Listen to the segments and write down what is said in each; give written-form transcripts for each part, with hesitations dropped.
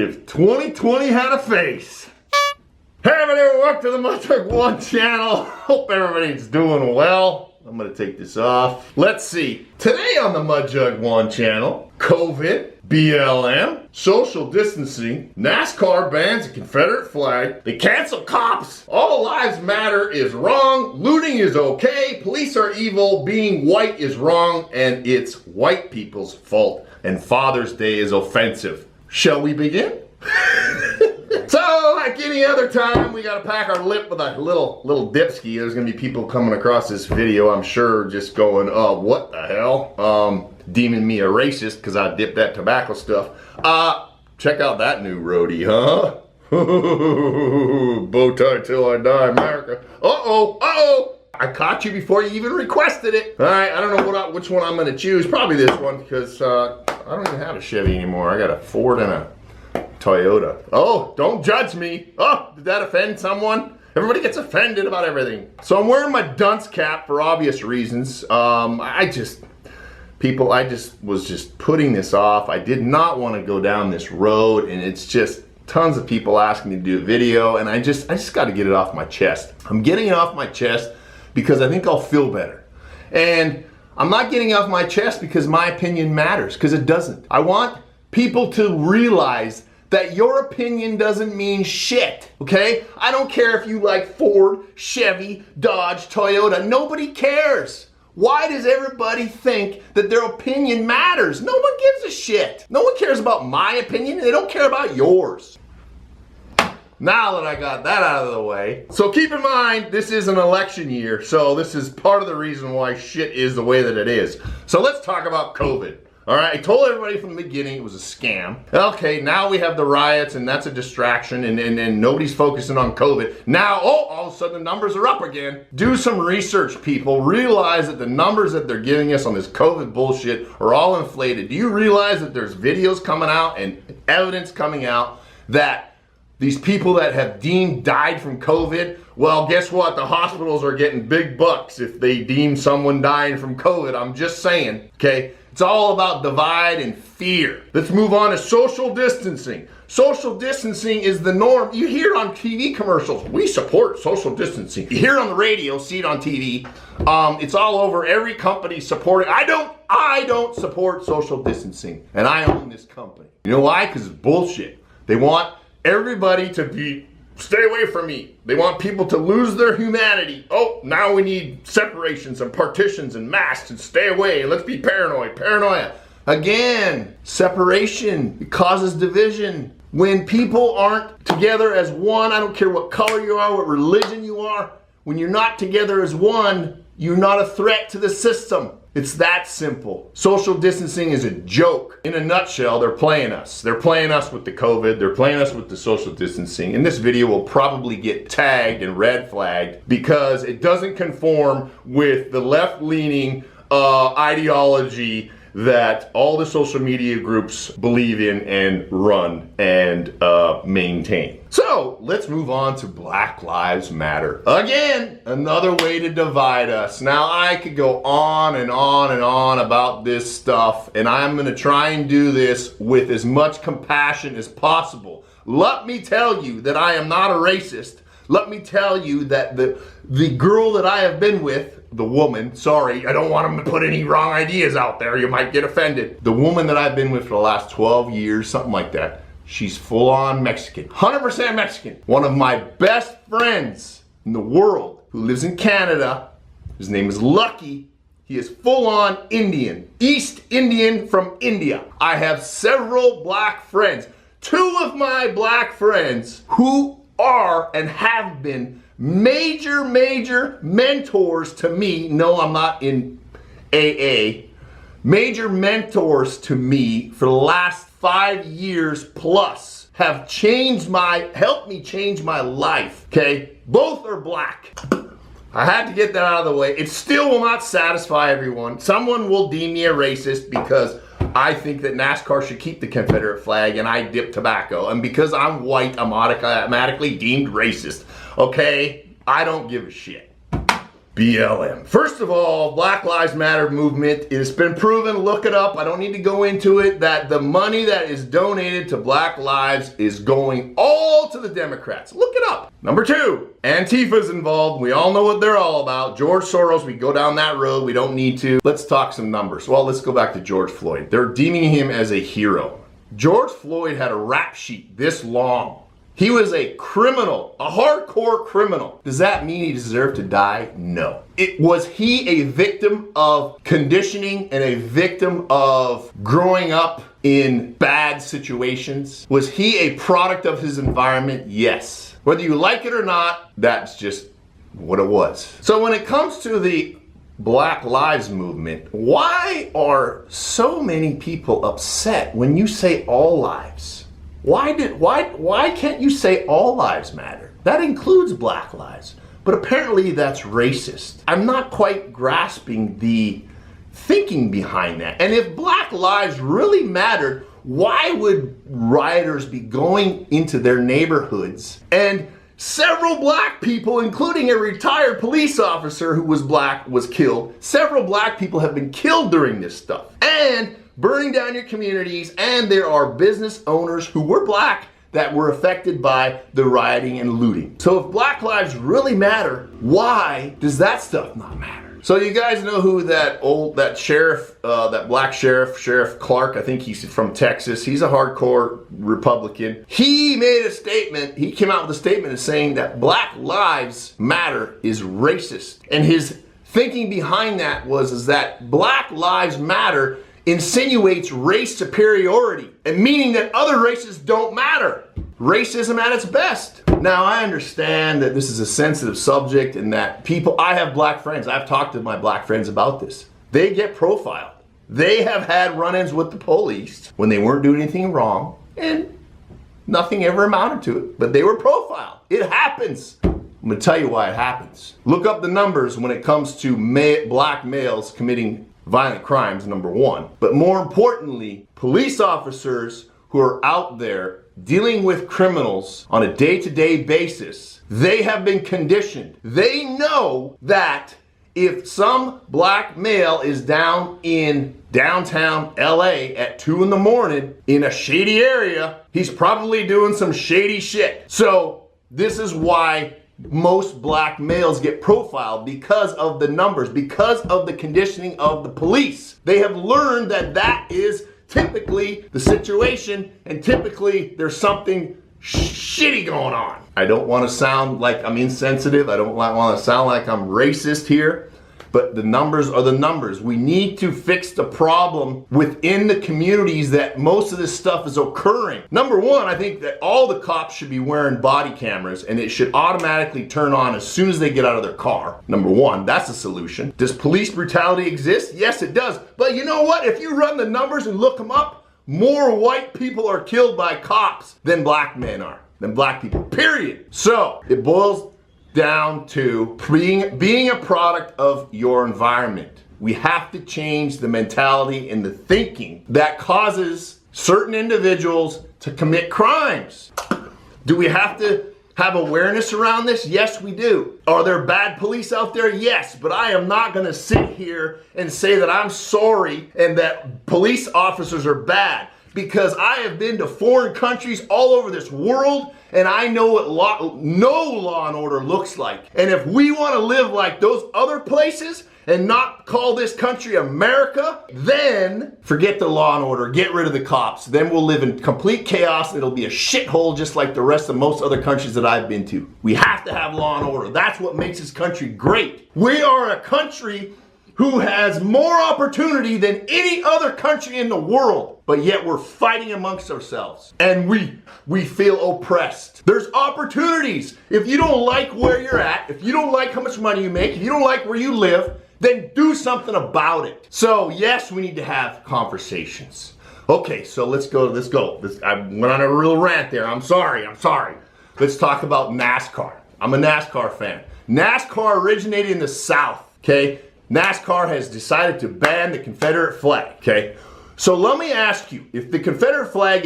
If 2020 had a face. Hey everybody, welcome to the MudJug 1 channel. Hope everybody's doing well. I'm gonna take this off. Let's see. Today on the MudJug 1 channel, COVID, BLM, social distancing, NASCAR bans a Confederate flag, they cancel cops, all lives matter is wrong, looting is okay, police are evil, being white is wrong, and it's white people's fault, and Father's Day is offensive. Shall we begin? So, like any other time, we gotta pack our lip with a little dipski. There's gonna be people coming across this video, I'm sure, just going, oh, what the hell? Deeming me a racist because I dipped that tobacco stuff. Check out that new roadie, huh? Bow tie till I die, America. Uh-oh. I caught you before you even requested it. All right, I don't know which one I'm gonna choose. Probably this one because I don't even have a Chevy anymore. I got a Ford and a Toyota. Oh, don't judge me. Oh, did that offend someone? Everybody gets offended about everything. So I'm wearing my dunce cap for obvious reasons. I just was just putting this off. I did not want to go down this road, and it's just tons of people asking me to do a video, and I just got to get it off my chest. I'm getting it off my chest because I think I'll feel better. And I'm not getting it off my chest because my opinion matters, because it doesn't. I want people to realize that your opinion doesn't mean shit, okay? I don't care if you like Ford, Chevy, Dodge, Toyota. Nobody cares. Why does everybody think that their opinion matters? No one gives a shit. No one cares about my opinion, and they don't care about yours. Now that I got that out of the way. So keep in mind, this is an election year, so this is part of the reason why shit is the way that it is. So let's talk about COVID. All right, I told everybody from the beginning it was a scam. Okay, now we have the riots, and that's a distraction, and nobody's focusing on COVID. Now, all of a sudden the numbers are up again. Do some research, people. Realize that the numbers that they're giving us on this COVID bullshit are all inflated. Do you realize that there's videos coming out and evidence coming out that these people that have deemed died from COVID, well, guess what? The hospitals are getting big bucks if they deem someone dying from COVID. I'm just saying, okay? It's all about divide and fear. Let's move on to social distancing. Social distancing is the norm. You hear it on TV commercials. We support social distancing. You hear it on the radio, see it on TV. It's all over. Every company supporting. I don't support social distancing, and I own this company. You know why? Because it's bullshit. They want everybody to stay away from me. They want people to lose their humanity. Oh, now we need separations and partitions and masks and stay away. Let's be paranoid. Paranoia. Again, separation. It causes division. When people aren't together as one, I don't care what color you are, what religion you are, when you're not together as one, you're not a threat to the system. It's that simple. Social distancing is a joke. In a nutshell, they're playing us. They're playing us with the COVID. They're playing us with the social distancing. And this video will probably get tagged and red flagged because it doesn't conform with the left-leaning ideology that all the social media groups believe in and run and maintain. So let's move on to Black Lives Matter. Again, another way to divide us. Now I could go on and on and on about this stuff, and I'm gonna try and do this with as much compassion as possible. Let me tell you that I am not a racist. Let me tell you that the girl that I have been with, the woman, sorry, I don't want them to put any wrong ideas out there, you might get offended. The woman that I've been with for the last 12 years, something like that, she's full-on Mexican, 100% Mexican. One of my best friends in the world who lives in Canada, his name is Lucky, he is full-on Indian, East Indian from India. I have several black friends. Two of my black friends who are and have been major mentors to me. No, I'm not in AA. Major mentors to me for the last 5 years plus have helped me change my life, okay? Both are black. I had to get that out of the way. It still will not satisfy everyone. Someone will deem me a racist because I think that NASCAR should keep the Confederate flag and I dip tobacco. And because I'm white, I'm automatically deemed racist. Okay? I don't give a shit. BLM. First of all, Black Lives Matter movement, it's been proven, look it up, I don't need to go into it, that the money that is donated to Black Lives is going all to the Democrats. Look it up. Number two, Antifa's involved. We all know what they're all about. George Soros, we go down that road, we don't need to. Let's talk some numbers. Well, let's go back to George Floyd. They're deeming him as a hero. George Floyd had a rap sheet this long. He was a criminal, a hardcore criminal. Does that mean he deserved to die? No. Was he a victim of conditioning and a victim of growing up in bad situations? Was he a product of his environment? Yes. Whether you like it or not, that's just what it was. So when it comes to the Black Lives Movement, why are so many people upset when you say all lives? Why can't you say all lives matter? That includes Black lives. But apparently that's racist. I'm not quite grasping the thinking behind that. And if Black lives really mattered, why would rioters be going into their neighborhoods and several black people, including a retired police officer who was black, was killed? Several black people have been killed during this stuff. And burning down your communities, and there are business owners who were black that were affected by the rioting and looting. So if Black lives really matter, why does that stuff not matter? So you guys know who that sheriff, that black sheriff, Sheriff Clark, I think he's from Texas. He's a hardcore Republican. He made a statement, he came out with a statement saying that Black lives matter is racist. And his thinking behind that is that Black lives matter insinuates race superiority, and meaning that other races don't matter. Racism at its best. Now, I understand that this is a sensitive subject and that I have black friends. I've talked to my black friends about this. They get profiled. They have had run-ins with the police when they weren't doing anything wrong, and nothing ever amounted to it, but they were profiled. It happens. I'm gonna tell you why it happens. Look up the numbers when it comes to black males committing violent crimes, number one. But more importantly, police officers who are out there dealing with criminals on a day-to-day basis, they have been conditioned. They know that if some black male is down in downtown LA at 2 in the morning in a shady area, he's probably doing some shady shit. So this is why most black males get profiled, because of the numbers, because of the conditioning of the police. They have learned that that is typically the situation, and typically there's something shitty going on. I don't want to sound like I'm insensitive. I don't want to sound like I'm racist here. But the numbers are the numbers. We need to fix the problem within the communities that most of this stuff is occurring. Number one, I think that all the cops should be wearing body cameras, and it should automatically turn on as soon as they get out of their car. Number one, that's a solution. Does police brutality exist? Yes, it does. But you know what? If you run the numbers and look them up, more white people are killed by cops than black men are, than black people, period. So it boils down to being a product of your environment. We have to change the mentality and the thinking that causes certain individuals to commit crimes. Do we have to have awareness around this? Yes, we do. Are there bad police out there? Yes, but I am not going to sit here and say that I'm sorry and that police officers are bad, because I have been to foreign countries all over this world, and I know what no law and order looks like. And if we want to live like those other places and not call this country America, then forget the law and order, get rid of the cops. Then we'll live in complete chaos. It'll be a shithole just like the rest of most other countries that I've been to. We have to have law and order. That's what makes this country great. We are a country who has more opportunity than any other country in the world, but yet we're fighting amongst ourselves, and we feel oppressed. There's opportunities. If you don't like where you're at, if you don't like how much money you make, if you don't like where you live, then do something about it. So yes, we need to have conversations. Okay, so let's go. I went on a real rant there. I'm sorry. Let's talk about NASCAR. I'm a NASCAR fan. NASCAR originated in the South, okay? NASCAR has decided to ban the Confederate flag, okay? So let me ask you, if the Confederate flag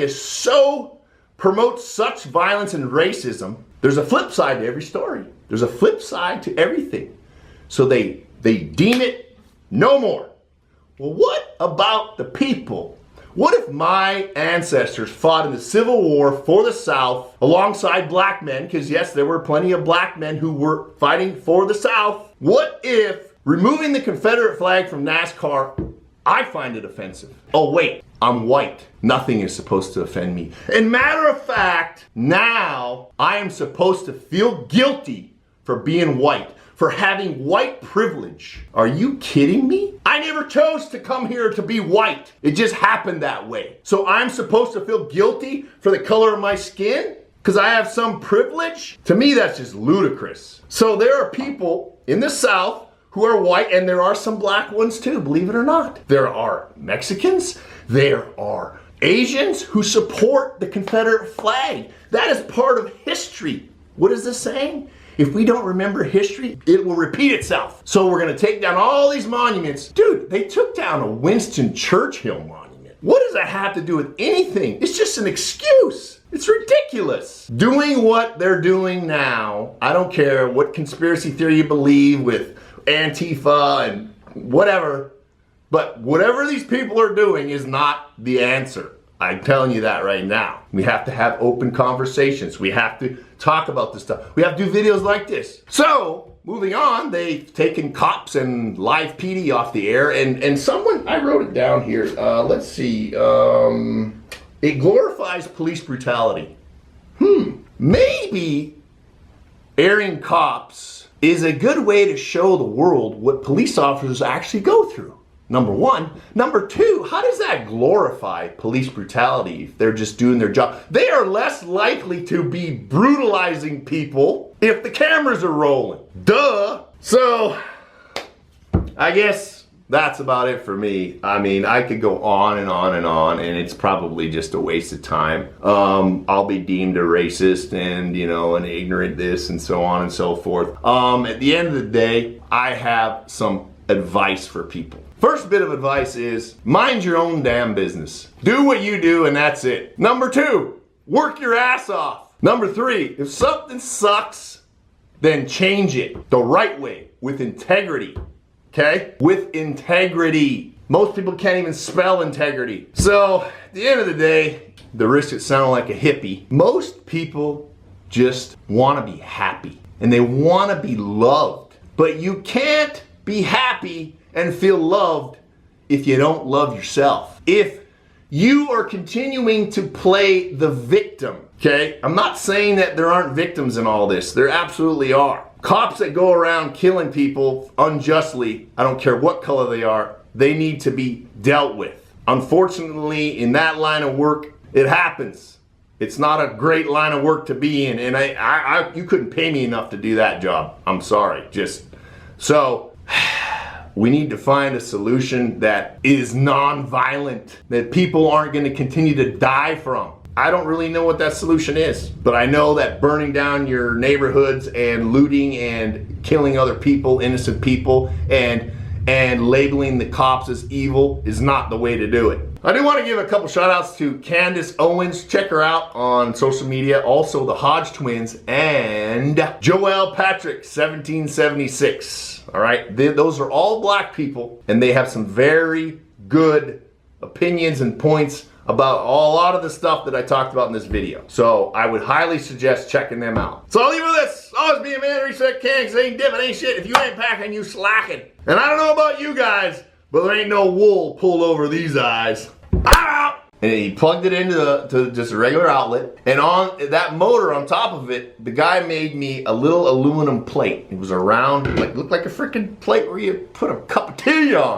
promotes such violence and racism, there's a flip side to every story. There's a flip side to everything. so they deem it no more. Well, what about the people? What if my ancestors fought in the Civil War for the South alongside black men? Because yes, there were plenty of black men who were fighting for the South. What if removing the Confederate flag from NASCAR, I find it offensive? Oh wait, I'm white. Nothing is supposed to offend me. And matter of fact, now I am supposed to feel guilty for being white, for having white privilege. Are you kidding me? I never chose to come here to be white. It just happened that way. So I'm supposed to feel guilty for the color of my skin because I have some privilege? To me, that's just ludicrous. So there are people in the South who are white, and there are some black ones too, believe it or not. There are Mexicans, there are Asians who support the Confederate flag. That is part of history. What is this saying? If we don't remember history, it will repeat itself. So we're gonna take down all these monuments. Dude, they took down a Winston Churchill monument. What does that have to do with anything? It's just an excuse. It's ridiculous. Doing what they're doing now, I don't care what conspiracy theory you believe with Antifa and whatever, but whatever these people are doing is not the answer. I'm telling you that right now. We have to have open conversations. We have to talk about this stuff. We have to do videos like this. So, moving on, they've taken cops and live PD off the air, and someone, I wrote it down here, let's see, it glorifies police brutality. Maybe airing cops is a good way to show the world what police officers actually go through. Number one. Number two, how does that glorify police brutality if they're just doing their job? They are less likely to be brutalizing people if the cameras are rolling. Duh. So, I guess that's about it for me. I mean, I could go on and on and on, and it's probably just a waste of time. I'll be deemed a racist and, you know, an ignorant this and so on and so forth. At the end of the day, I have some advice for people. First bit of advice is mind your own damn business. Do what you do and that's it. Number two, work your ass off. Number three, if something sucks, then change it the right way with integrity. Okay? With integrity. Most people can't even spell integrity. So, at the end of the day, the risk of sounding like a hippie, most people just want to be happy and they want to be loved. But you can't be happy and feel loved if you don't love yourself. If you are continuing to play the victim, okay? I'm not saying that there aren't victims in all this. There absolutely are. Cops that go around killing people unjustly, I don't care what color they are, they need to be dealt with. Unfortunately, in that line of work, it happens. It's not a great line of work to be in, and you couldn't pay me enough to do that job. I'm sorry. So, we need to find a solution that is non-violent, that people aren't going to continue to die from. I don't really know what that solution is, but I know that burning down your neighborhoods and looting and killing other people, innocent people, and labeling the cops as evil is not the way to do it. I do want to give a couple shout outs to Candace Owens. Check her out on social media. Also the Hodge twins and Joel Patrick 1776. All right, those are all black people and they have some very good opinions and points about a lot of the stuff that I talked about in this video. So I would highly suggest checking them out. So I'll leave you with this. Always be a man, reset can, cause ain't dipping, ain't shit. If you ain't packing, you slacking. And I don't know about you guys, but there ain't no wool pulled over these eyes. I'm out! And he plugged it into just a regular outlet. And on that motor on top of it, the guy made me a little aluminum plate. It was a round, looked like a freaking plate where you put a cup of tea on.